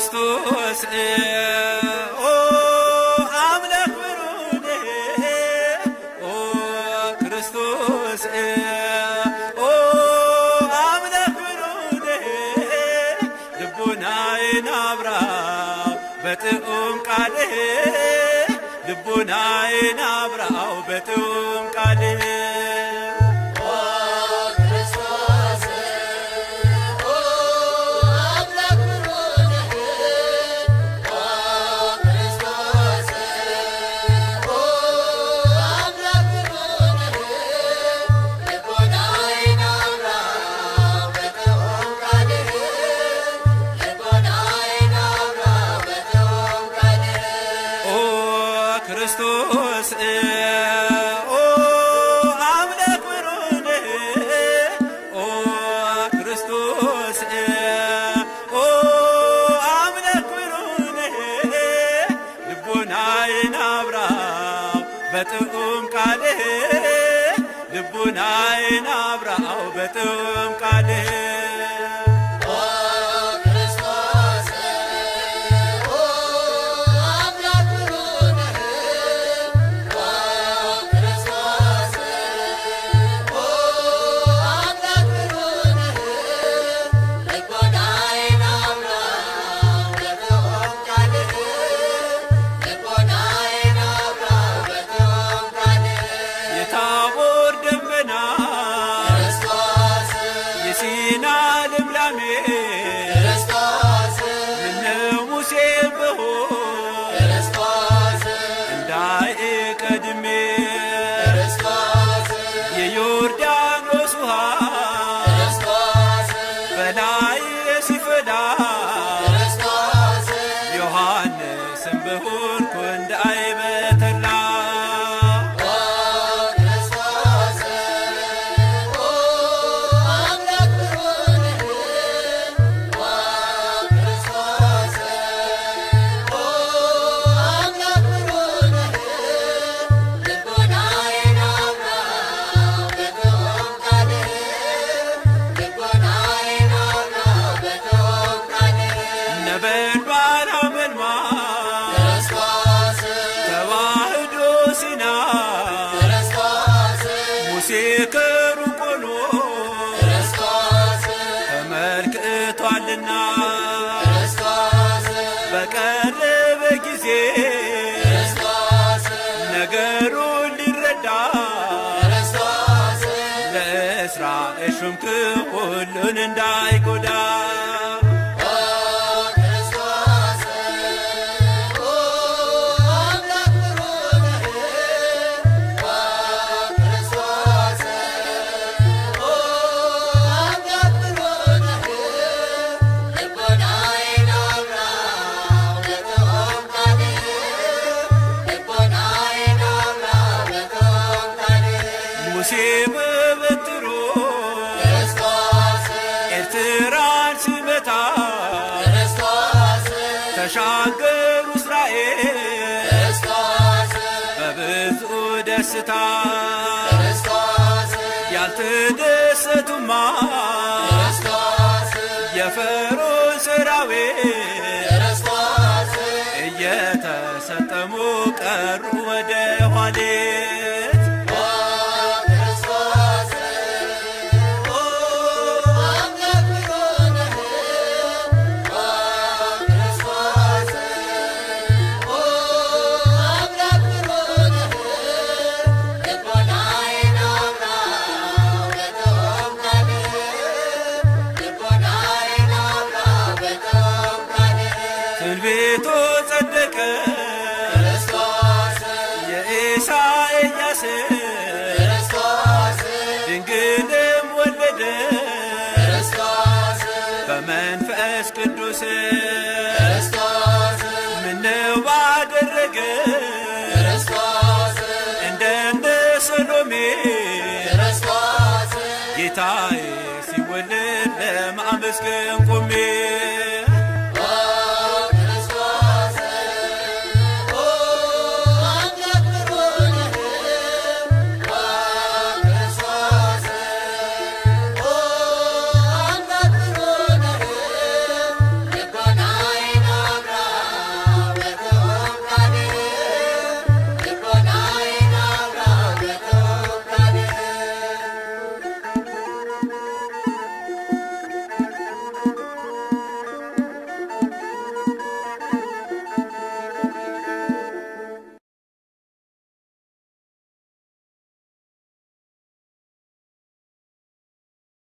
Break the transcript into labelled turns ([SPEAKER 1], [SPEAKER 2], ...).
[SPEAKER 1] ክርስቶስ ኦ አምላክ ብሩኔ ኦ ክርስቶስ ኦ አምላክ ብሩኔ ልቡናዬን አብራው በጥዑም ቃልህ ልቡናዬን አብራው በጥዑም ቃልህ ክርስቶስ ኦ አምላክ ብሩኔ ኦ ክርስቶስ ኦ አምላክ ብሩኔ ልቡናዬን አብራው በጥዑም ቃልህ ልቡናዬን አብራው በጥዑም ቃልህ የሲና ልምላሜ ምነው ሙሴ ብሆን እንዳይቀድሜ የዮርዳኖስ ውሃ በላይ ሲፈላ ዮሐንስም ብሆንኩ እንዳይበተላ ነበልባል አመልማል ተዋህዶ ሲና ሙሴ ከሩቅ ሆኖ ተመልክቷልና በቀረበ ጊዜ ነገሩን ሊረዳ ለእስራኤል ሾምክ ሁሉን እንዳይጎዳ ሙሴ በበትሩ ኤርትራን ሲመታ ተሻገሩ እስራኤል በብዙ ደስታ ያልተደሰቱማ የፈርዖን ሰራዊት እየተሰጠሙ ቀሩ ወደ ኋሊት ትንቢቱ ጸደቀ የኢሳይያስ ድንግልም ወለደ በመንፈስ ቅዱስ ምነው ባደረገ እንደነ ሰሎሜ ጌታዬ ሲወለድ ለማመስገን